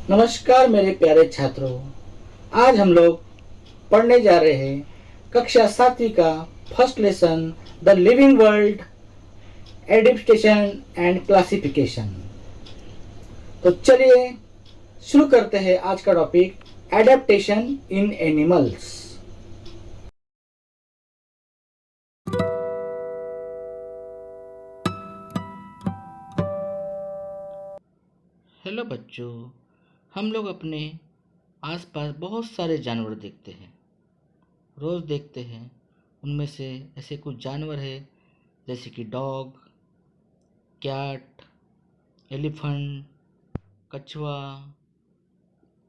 नमस्कार मेरे प्यारे छात्रों। आज हम लोग पढ़ने जा रहे हैं कक्षा 7वीं का first lesson the living world adaptation and classification. तो चलिए शुरू करते हैं आज का topic adaptation in animals. Hello बच्चों, हम लोग अपने आसपास बहुत सारे जानवर देखते हैं, रोज़ देखते हैं। उनमें से ऐसे कुछ जानवर हैं जैसे कि डॉग, कैट, एलिफेंट, कछुआ,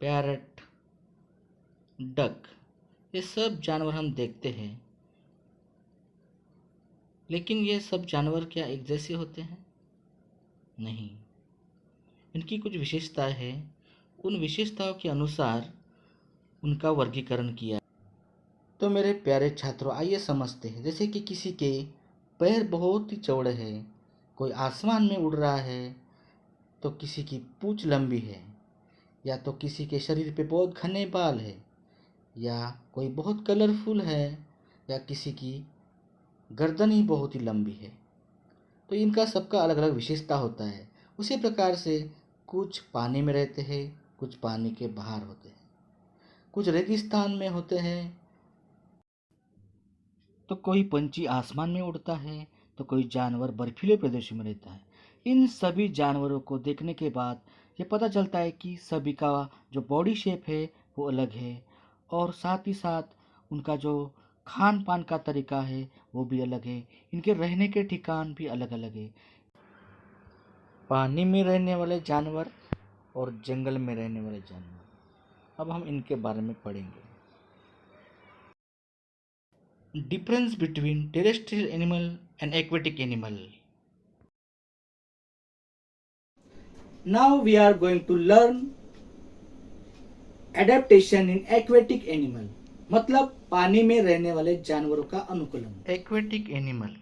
पैरट, डक। ये सब जानवर हम देखते हैं, लेकिन ये सब जानवर क्या एक जैसे होते हैं? नहीं, इनकी कुछ विशेषताएं हैं। उन विशेषताओं के अनुसार उनका वर्गीकरण किया। तो मेरे प्यारे छात्रों, आइए समझते हैं। जैसे कि किसी के पैर बहुत ही चौड़े हैं, कोई आसमान में उड़ रहा है, तो किसी की पूंछ लंबी है, या तो किसी के शरीर पे बहुत घने बाल है, या कोई बहुत कलरफुल है, या किसी की गर्दन ही बहुत ही लंबी है। तो इनका सबका अलग अलग विशेषता होता है। उसी प्रकार से कुछ पानी में रहते हैं, कुछ पानी के बाहर होते हैं, कुछ रेगिस्तान में होते हैं, तो कोई पंछी आसमान में उड़ता है, तो कोई जानवर बर्फीले प्रदेशों में रहता है। इन सभी जानवरों को देखने के बाद ये पता चलता है कि सभी का जो बॉडी शेप है वो अलग है, और साथ ही साथ उनका जो खान पान का तरीका है वो भी अलग है। इनके रहने के ठिकान भी अलग अलग है। पानी में रहने वाले जानवर और जंगल में रहने वाले जानवर, अब हम इनके बारे में पढ़ेंगे। Difference between terrestrial animal and aquatic animal. Now we are going to learn adaptation in aquatic animal, मतलब पानी में रहने वाले जानवरों का अनुकूलन। एक्वेटिक एनिमल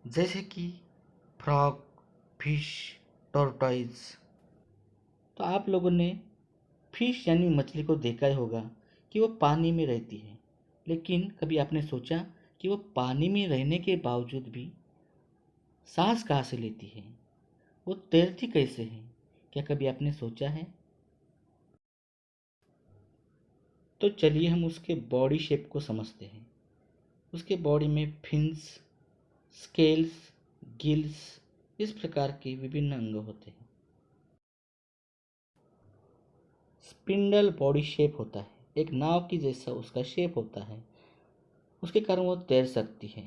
जैसे कि फ्रॉग, फिश, टॉर्टोइज। तो आप लोगों ने फिश यानी मछली को देखा ही होगा कि वो पानी में रहती है, लेकिन कभी आपने सोचा कि वो पानी में रहने के बावजूद भी सांस कहाँ से लेती है, वो तैरती कैसे है? क्या कभी आपने सोचा है? तो चलिए हम उसके बॉडी शेप को समझते हैं। उसके बॉडी में फिन्स, स्केल्स, गिल्स, इस प्रकार के विभिन्न अंग होते हैं। स्पिंडल बॉडी शेप होता है, एक नाव की जैसा उसका शेप होता है, उसके कारण वो तैर सकती है।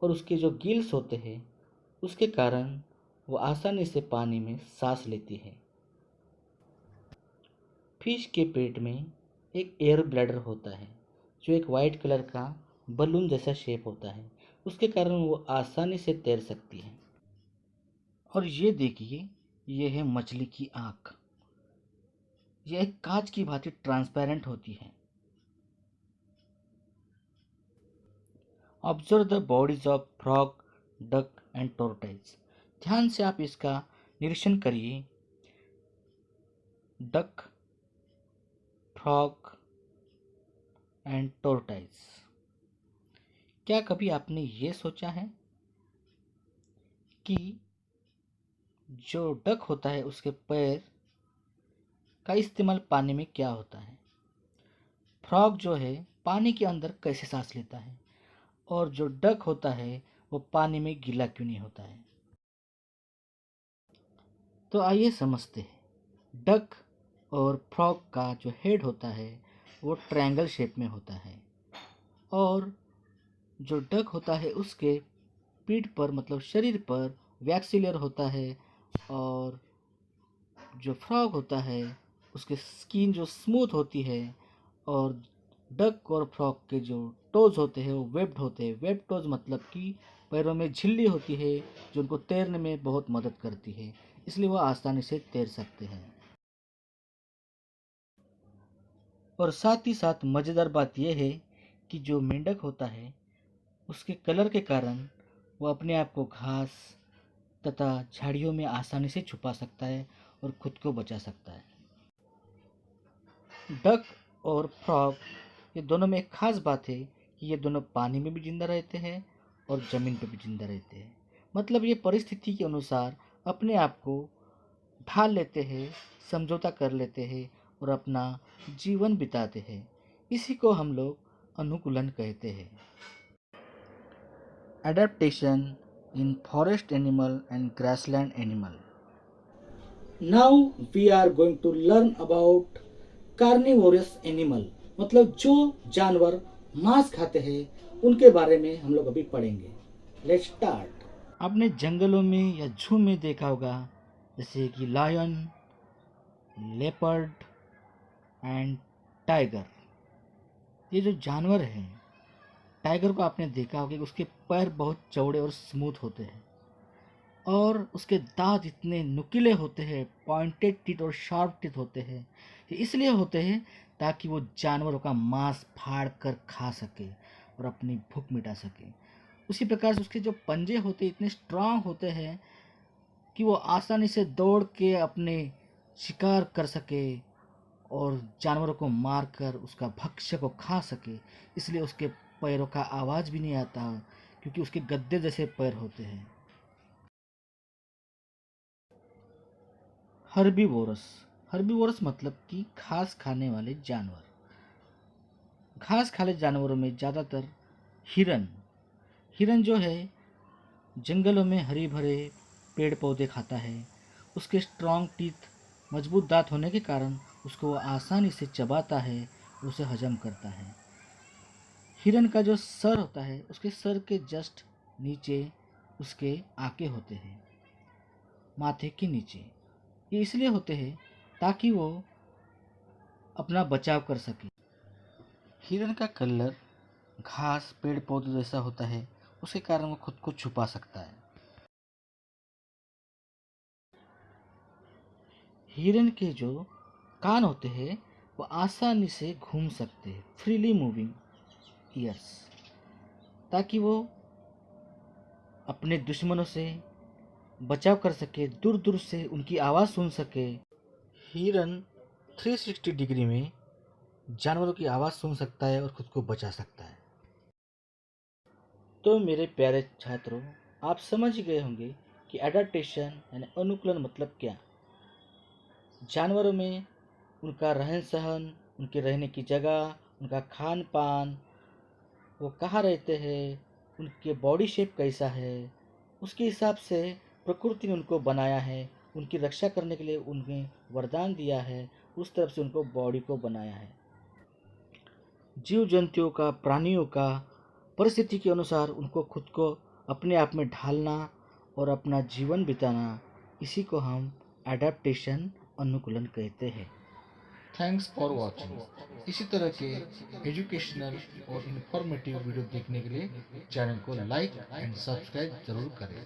और उसके जो गिल्स होते हैं उसके कारण वो आसानी से पानी में सांस लेती है। फिश के पेट में एक एयर ब्लैडर होता है, जो एक वाइट कलर का बलून जैसा शेप होता है, उसके कारण वो आसानी से तैर सकती है। और ये देखिए, ये है मछली की आँख। ये एक कांच की भांति ट्रांसपेरेंट होती है। Observe the bodies of frog, duck and tortoise. ध्यान से आप इसका निरीक्षण करिए। Duck, frog and tortoise. क्या कभी आपने ये सोचा है कि जो डक होता है उसके पैर का इस्तेमाल पानी में क्या होता है? फ्रॉग जो है पानी के अंदर कैसे सांस लेता है? और जो डक होता है वो पानी में गीला क्यों नहीं होता है? तो आइए समझते हैं। डक और फ्रॉग का जो हेड होता है वो ट्रायंगल शेप में होता है, और जो डक होता है उसके पीठ पर मतलब शरीर पर वैक्स लेयर होता है, और जो फ्रॉग होता है उसके स्किन जो स्मूथ होती है, और डक और फ्रॉग के जो टोज होते हैं वो वेब्ड होते हैं। वेब टोज मतलब कि पैरों में झिल्ली होती है जो उनको तैरने में बहुत मदद करती है, इसलिए वो आसानी से तैर सकते हैं। और साथ ही साथ मज़ेदार बात यह है कि जो मेंढक होता है उसके कलर के कारण वो अपने आप को घास तथा झाड़ियों में आसानी से छुपा सकता है और खुद को बचा सकता है। डक और फ्रॉग, ये दोनों में एक खास बात है कि ये दोनों पानी में भी जिंदा रहते हैं और ज़मीन पर भी जिंदा रहते हैं। मतलब ये परिस्थिति के अनुसार अपने आप को ढाल लेते हैं, समझौता कर लेते हैं और अपना जीवन बिताते हैं। इसी को हम लोग अनुकूलन कहते हैं। Adaptation in forest animal and grassland animal. Now we are going to learn about carnivorous animal, मतलब जो जानवर मांस खाते हैं उनके बारे में हम लोग अभी पढ़ेंगे। Let's start. आपने जंगलों में या जू में देखा होगा, जैसे कि लायन, लेपर्ड एंड टाइगर। ये जो जानवर हैं, टाइगर को आपने देखा होगा कि उसके पैर बहुत चौड़े और स्मूथ होते हैं और उसके दांत इतने नुकीले होते हैं, पॉइंटेड टीथ और शार्प टीथ होते हैं। ये इसलिए होते हैं ताकि वो जानवरों का मांस फाड़ कर खा सके और अपनी भूख मिटा सके। उसी प्रकार से उसके जो पंजे होते हैं इतने स्ट्रांग होते हैं कि वो आसानी से दौड़ के अपने शिकार कर सके और जानवरों को मारकर उसका भक्ष्य को खा सके। इसलिए उसके पैरों का आवाज़ भी नहीं आता, क्योंकि उसके गद्दे जैसे पैर होते हैं। हर्बीवोरस। हर्बीवोरस मतलब कि घास खाने वाले जानवर। घास खाने जानवरों में ज़्यादातर हिरन। हिरन जो है जंगलों में हरी भरे पेड़ पौधे खाता है। उसके स्ट्रॉन्ग टीथ, मजबूत दांत होने के कारण उसको वो आसानी से चबाता है, उसे हजम करता है। हिरन का जो सर होता है, उसके सर के जस्ट नीचे उसके आके होते हैं, माथे के नीचे। ये इसलिए होते हैं ताकि वो अपना बचाव कर सके। हिरन का कलर घास पेड़ पौधे जैसा होता है, उसके कारण वो खुद को छुपा सकता है। हिरन के जो कान होते हैं वो आसानी से घूम सकते हैं, फ्रीली मूविंग ईयर्स, ताकि वो अपने दुश्मनों से बचाव कर सके, दूर दूर से उनकी आवाज़ सुन सके। हिरन 360 डिग्री में जानवरों की आवाज़ सुन सकता है और खुद को बचा सकता है। तो मेरे प्यारे छात्रों, आप समझ गए होंगे कि एडाप्टेशन यानी अनुकूलन मतलब क्या। जानवरों में उनका रहन सहन, उनके रहने की जगह, उनका खान पान, वो कहाँ रहते हैं, उनके बॉडी शेप कैसा है, उसके हिसाब से प्रकृति ने उनको बनाया है। उनकी रक्षा करने के लिए उन्हें वरदान दिया है, उस तरफ से उनको बॉडी को बनाया है। जीव जंतुओं का, प्राणियों का परिस्थिति के अनुसार उनको खुद को अपने आप में ढालना और अपना जीवन बिताना, इसी को हम एडाप्टेशन अनुकूलन कहते हैं। Thanks for watching. इसी तरह के एजुकेशनल और इन्फॉर्मेटिव वीडियो देखने के लिए चैनल को लाइक एंड सब्सक्राइब जरूर करें।